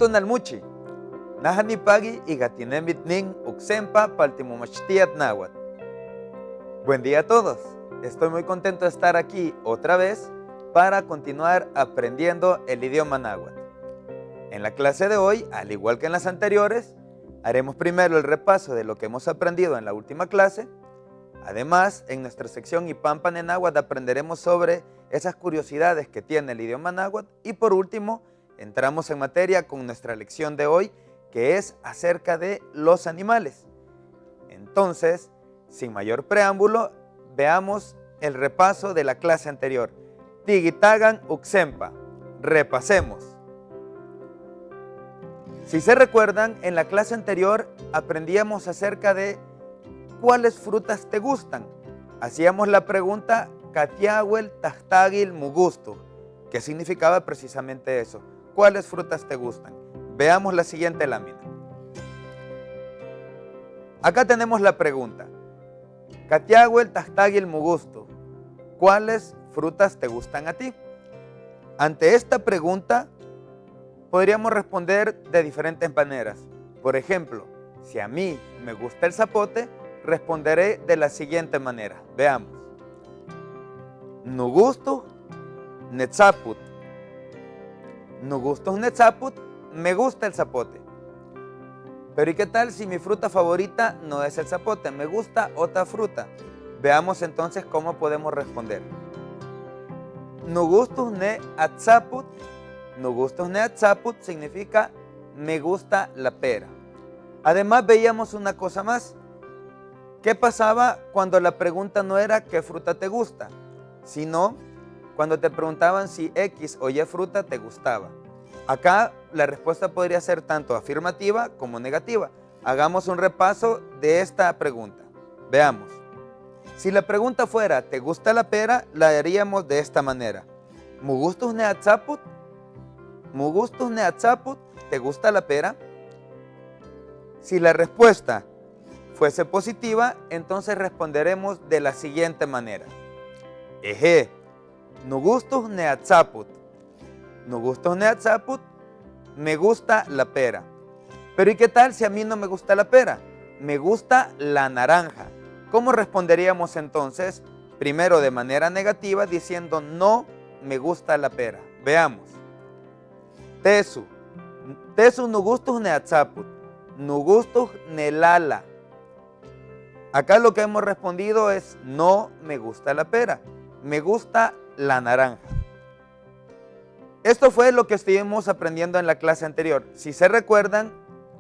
Nalmuchi, Najanipagi y Gatinemitnin Uxempa Paltimumachtiat Náhuatl. Buen día a todos. Estoy muy contento de estar aquí otra vez para continuar aprendiendo el idioma náhuatl. En la clase de hoy, al igual que en las anteriores, haremos primero el repaso de lo que hemos aprendido en la última clase. Además, en nuestra sección Ipampan en Náhuatl aprenderemos sobre esas curiosidades que tiene el idioma náhuatl. Y por último, entramos en materia con nuestra lección de hoy, que es acerca de los animales. Entonces, sin mayor preámbulo, veamos el repaso de la clase anterior. Tigitagan Uxempa. Repasemos. Si se recuerdan, en la clase anterior aprendíamos acerca de cuáles frutas te gustan. Hacíamos la pregunta Katiahuel Tahtagil Mugusto, que significaba precisamente eso. ¿Cuáles frutas te gustan? Veamos la siguiente lámina. Acá tenemos la pregunta. Katiahuel Tahtagil Mugusto. ¿Cuáles frutas te gustan a ti? Ante esta pregunta podríamos responder de diferentes maneras. Por ejemplo, si a mí me gusta el zapote, responderé de la siguiente manera. Veamos. Nugusto netzaput. Nugusto netzaput, me gusta el zapote. Pero ¿y qué tal si mi fruta favorita no es el zapote? Me gusta otra fruta. Veamos entonces cómo podemos responder. Nugustus ne atzaput. Nugustus ne atzaput significa me gusta la pera. Además veíamos una cosa más. ¿Qué pasaba cuando la pregunta no era qué fruta te gusta? Sino cuando te preguntaban si X o Y fruta te gustaba. Acá la respuesta podría ser tanto afirmativa como negativa. Hagamos un repaso de esta pregunta. Veamos. Si la pregunta fuera ¿te gusta la pera? La haríamos de esta manera. Mugustus ne atzaput. Mugustus ne atzaput. ¿Te gusta la pera? Si la respuesta fuese positiva, entonces responderemos de la siguiente manera. Eje, nugustus ne atzaput. Nugustus ne atzaput, me gusta la pera. Pero ¿y qué tal si a mí no me gusta la pera? Me gusta la naranja. ¿Cómo responderíamos entonces? Primero de manera negativa diciendo no me gusta la pera. Veamos. Tesu. Tesu nugustus ne atzaput. Nugustus ne lala. Acá lo que hemos respondido es no me gusta la pera. Me gusta la naranja. Esto fue lo que estuvimos aprendiendo en la clase anterior. Si se recuerdan,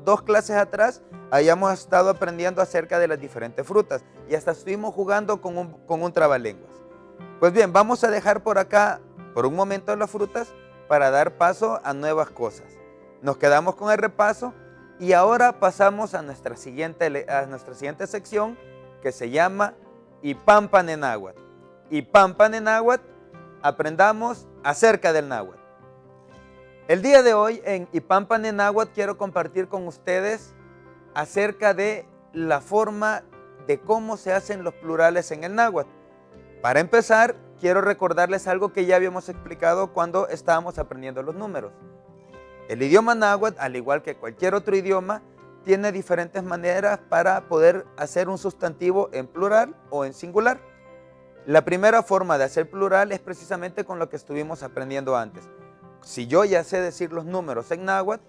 2 clases atrás habíamos estado aprendiendo acerca de las diferentes frutas y hasta estuvimos jugando con un trabalenguas. Pues bien, vamos a dejar por acá por un momento las frutas para dar paso a nuevas cosas. Nos quedamos con el repaso y ahora pasamos a nuestra siguiente sección que se llama Ipampan en Náhuatl. Ipampan en Náhuatl, aprendamos acerca del náhuatl. El día de hoy en Ipampan en Náhuatl quiero compartir con ustedes acerca de la forma de cómo se hacen los plurales en el náhuatl. Para empezar, quiero recordarles algo que ya habíamos explicado cuando estábamos aprendiendo los números. El idioma náhuatl, al igual que cualquier otro idioma, tiene diferentes maneras para poder hacer un sustantivo en plural o en singular. La primera forma de hacer plural es precisamente con lo que estuvimos aprendiendo antes. Si yo ya sé decir los números en náhuatl,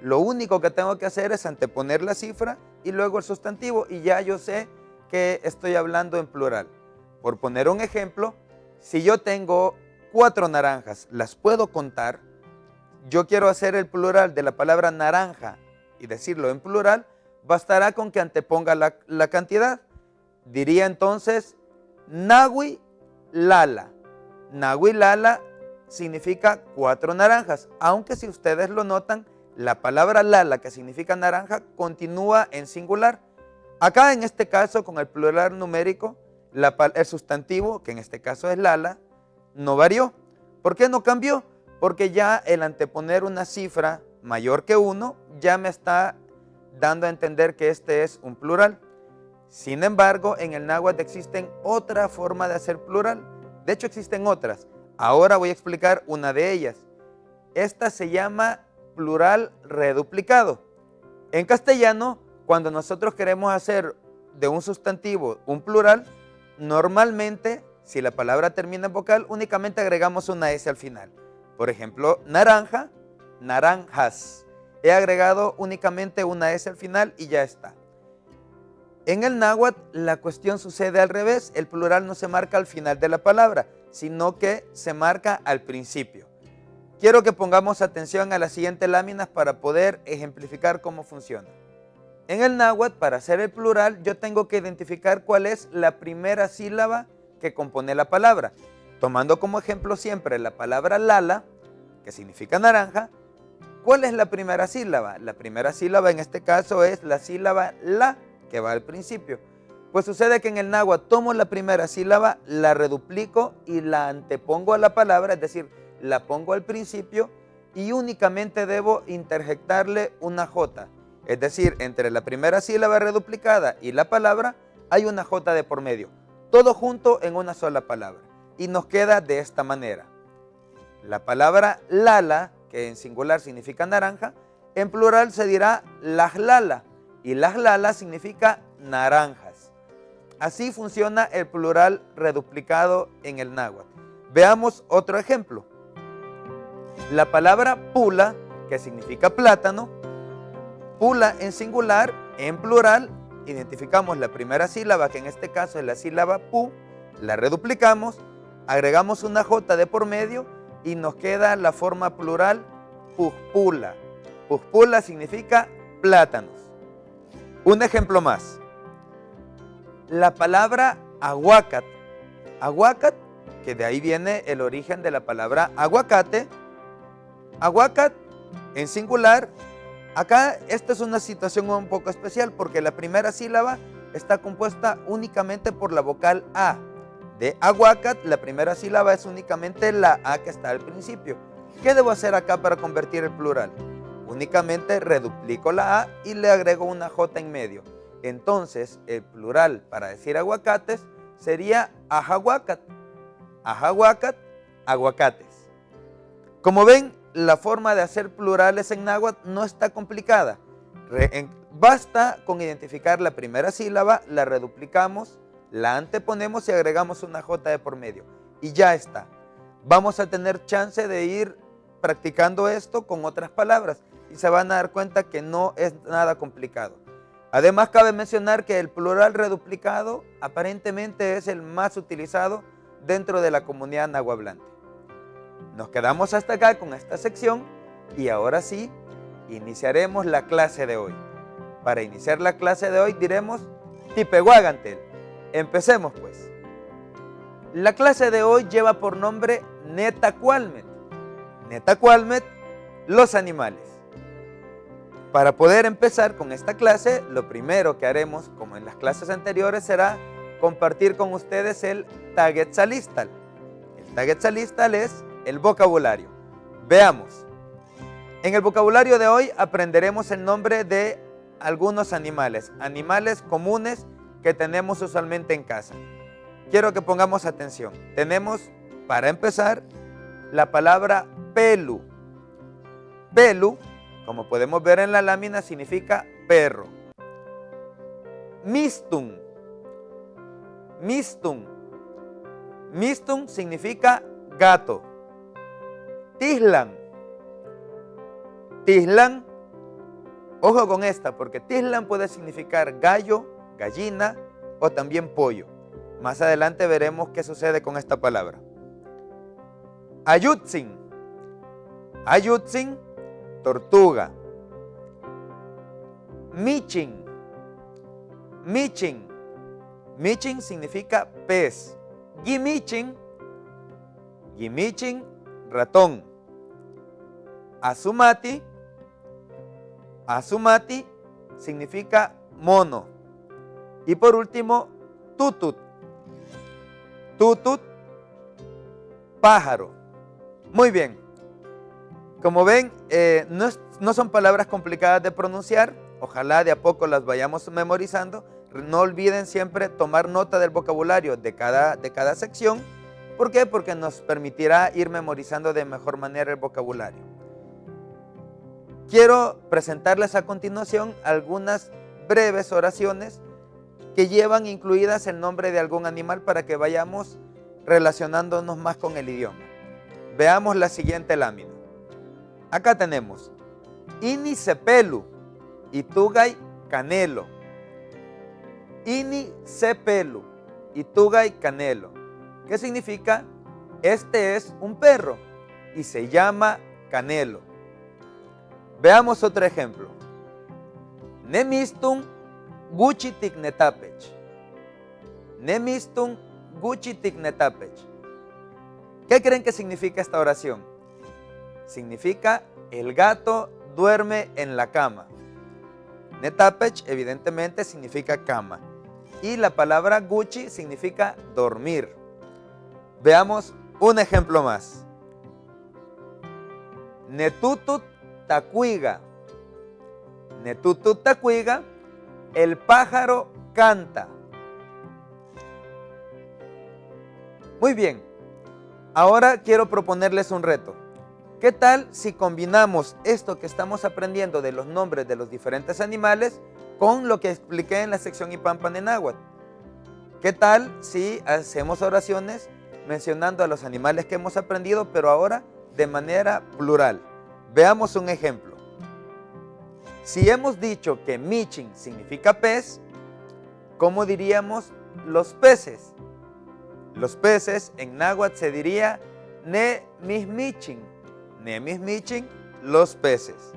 lo único que tengo que hacer es anteponer la cifra y luego el sustantivo y ya yo sé que estoy hablando en plural. Por poner un ejemplo, si yo tengo 4 naranjas, las puedo contar. Yo quiero hacer el plural de la palabra naranja y decirlo en plural, bastará con que anteponga la cantidad. Diría entonces Nahui Lala. Nahui Lala significa 4 naranjas, aunque si ustedes lo notan, la palabra Lala, que significa naranja, continúa en singular. Acá en este caso, con el plural numérico, el sustantivo, que en este caso es Lala, no varió. ¿Por qué no cambió? Porque ya el anteponer una cifra mayor que 1 ya me está dando a entender que este es un plural. Sin embargo, en el náhuatl existen otra forma de hacer plural. De hecho, existen otras. Ahora voy a explicar una de ellas. Esta se llama plural reduplicado. En castellano, cuando nosotros queremos hacer de un sustantivo un plural, normalmente, si la palabra termina en vocal, únicamente agregamos una S al final. Por ejemplo, naranja, naranjas. He agregado únicamente una S al final y ya está. En el náhuatl la cuestión sucede al revés. El plural no se marca al final de la palabra, sino que se marca al principio. Quiero que pongamos atención a las siguientes láminas para poder ejemplificar cómo funciona. En el náhuatl, para hacer el plural, yo tengo que identificar cuál es la primera sílaba que compone la palabra. Tomando como ejemplo siempre la palabra lala, que significa naranja. ¿Cuál es la primera sílaba? La primera sílaba en este caso es la sílaba la, que va al principio. Pues sucede que en el náhuatl tomo la primera sílaba, la reduplico y la antepongo a la palabra, es decir, la pongo al principio y únicamente debo interjectarle una J. Es decir, entre la primera sílaba reduplicada y la palabra hay una J de por medio. Todo junto en una sola palabra. Y nos queda de esta manera. La palabra lala, que en singular significa naranja, en plural se dirá las lala. Y las lala significa naranjas. Así funciona el plural reduplicado en el náhuatl. Veamos otro ejemplo. La palabra pula, que significa plátano, pula en singular, en plural, identificamos la primera sílaba, que en este caso es la sílaba pu, la reduplicamos, agregamos una J de por medio y nos queda la forma plural puspula. Puspula significa plátanos. Un ejemplo más. La palabra aguacat. Aguacat, que de ahí viene el origen de la palabra aguacate. Aguacat en singular. Acá esta es una situación un poco especial porque la primera sílaba está compuesta únicamente por la vocal A. De aguacat, la primera sílaba es únicamente la A que está al principio. ¿Qué debo hacer acá para convertir el plural? Únicamente reduplico la A y le agrego una J en medio. Entonces, el plural para decir aguacates sería ajahuacat. Ajahuacat, aguacates. Como ven, la forma de hacer plurales en náhuatl no está complicada. Basta con identificar la primera sílaba, la reduplicamos, la anteponemos y agregamos una J de por medio. Y ya está. Vamos a tener chance de ir practicando esto con otras palabras y se van a dar cuenta que no es nada complicado. Además, cabe mencionar que el plural reduplicado aparentemente es el más utilizado dentro de la comunidad nahuablante. Nos quedamos hasta acá con esta sección y ahora sí, iniciaremos la clase de hoy. Para iniciar la clase de hoy diremos Tipehuagantel. Empecemos pues. La clase de hoy lleva por nombre Netacualmet. Netacualmet, los animales. Para poder empezar con esta clase, lo primero que haremos, como en las clases anteriores, será compartir con ustedes el Taguetzalistal. El Taguetzalistal es el vocabulario. Veamos. En el vocabulario de hoy aprenderemos el nombre de algunos animales, animales comunes que tenemos usualmente en casa. Quiero que pongamos atención. Tenemos, para empezar, la palabra pelu. Pelu, como podemos ver en la lámina, significa perro. Mistun. Mistun. Mistun significa gato. Tislan. Tislan, ojo con esta, porque tislan puede significar gallo, gallina o también pollo. Más adelante veremos qué sucede con esta palabra. Ayutzin. Ayutzin, tortuga. Michin. Michin. Michin significa pez. Gimichin. Gimichin, ratón. Azumati. Azumati significa mono. Y por último, tutut. Tutut, pájaro. Muy bien. Como ven, no son palabras complicadas de pronunciar. Ojalá de a poco las vayamos memorizando. No olviden siempre tomar nota del vocabulario de cada sección. ¿Por qué? Porque nos permitirá ir memorizando de mejor manera el vocabulario. quiero presentarles a continuación algunas breves oraciones que llevan incluidas el nombre de algún animal para que vayamos relacionándonos más con el idioma. Veamos la siguiente lámina. Acá tenemos Ini sepelu, itugay canelo. Ini sepelu, itugay canelo. ¿Qué significa? Este es un perro y se llama Canelo. Veamos otro ejemplo. Nemistun guchi tiknetapech. Nemistun guchi tiknetapech. ¿Qué creen que significa esta oración? Significa el gato duerme en la cama. Netapech evidentemente significa cama. Y la palabra guchi significa dormir. Veamos un ejemplo más. Netutut tacuiga. Netutut tacuiga, el pájaro canta. Muy bien, ahora quiero proponerles un reto. ¿Qué tal si combinamos esto que estamos aprendiendo de los nombres de los diferentes animales con lo que expliqué en la sección Ipampan en náhuatl? ¿Qué tal si hacemos oraciones mencionando a los animales que hemos aprendido, pero ahora de manera plural? Veamos un ejemplo. Si hemos dicho que michin significa pez, ¿cómo diríamos los peces? Los peces en náhuatl se diría ne mismichin. Ne mismichin, los peces.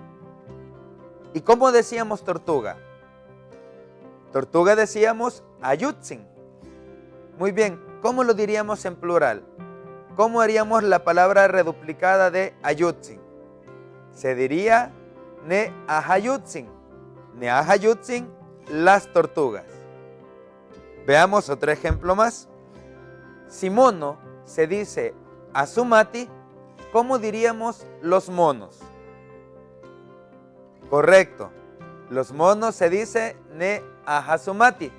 ¿Y cómo decíamos tortuga? Tortuga decíamos ayutzin. Muy bien, ¿cómo lo diríamos en plural? ¿Cómo haríamos la palabra reduplicada de ayutzin? Se diría ne ahayutzin. Ne ahayutzin, las tortugas. Veamos otro ejemplo más. Si mono se dice azumati, ¿cómo diríamos los monos? Correcto. Los monos se dice ne ahazumati.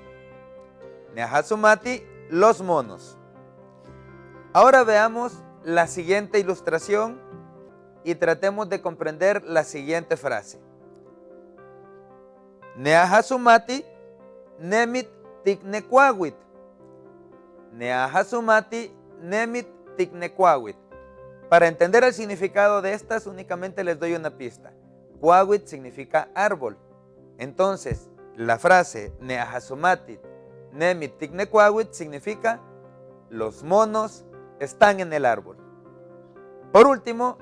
Ne ahazumati, los monos. Ahora veamos la siguiente ilustración y tratemos de comprender la siguiente frase. Ne ahazumati nemit tiknecuahuit. Ne ahazumati nemit tiknecuahuit. Para entender el significado de estas, únicamente les doy una pista. Cuahuit significa árbol. Entonces, la frase Neahasumatit Nemit Tiknecuahuit significa los monos están en el árbol. Por último,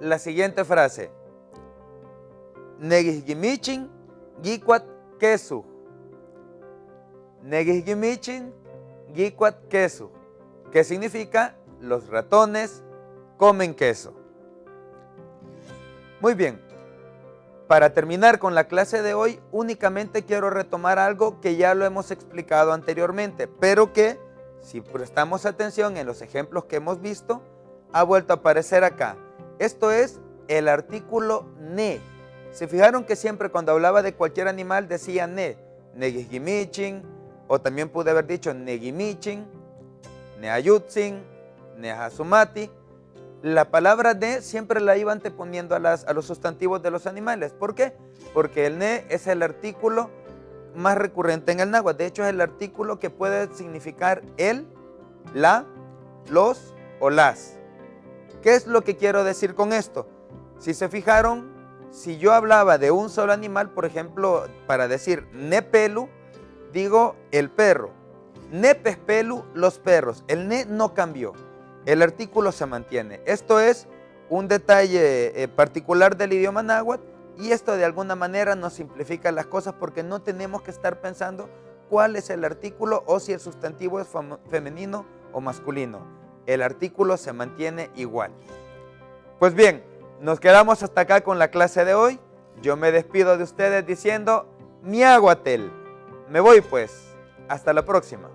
la siguiente frase. Negihgimichin Gikwat Kesu. Negihgimichin Gikwat Kesu. Que significa los ratones comen queso. Muy bien, para terminar con la clase de hoy, únicamente quiero retomar algo que ya lo hemos explicado anteriormente, pero que, si prestamos atención en los ejemplos que hemos visto, ha vuelto a aparecer acá. Esto es el artículo ne. ¿Se fijaron que siempre cuando hablaba de cualquier animal decía ne? Negihgimichin, o también pude haber dicho negimichin, neayutzin, neahazumati. La palabra ne siempre la iba anteponiendo a los sustantivos de los animales. ¿Por qué? Porque el ne es el artículo más recurrente en el náhuatl. De hecho, es el artículo que puede significar el, la, los o las. ¿Qué es lo que quiero decir con esto? Si se fijaron, si yo hablaba de un solo animal, por ejemplo, para decir nepelu, digo el perro. Nepespelu, los perros. El ne no cambió. El artículo se mantiene. Esto es un detalle particular del idioma náhuatl y esto de alguna manera nos simplifica las cosas porque no tenemos que estar pensando cuál es el artículo o si el sustantivo es femenino o masculino. El artículo se mantiene igual. Pues bien, nos quedamos hasta acá con la clase de hoy. Yo me despido de ustedes diciendo miahuatel. Me voy pues. Hasta la próxima.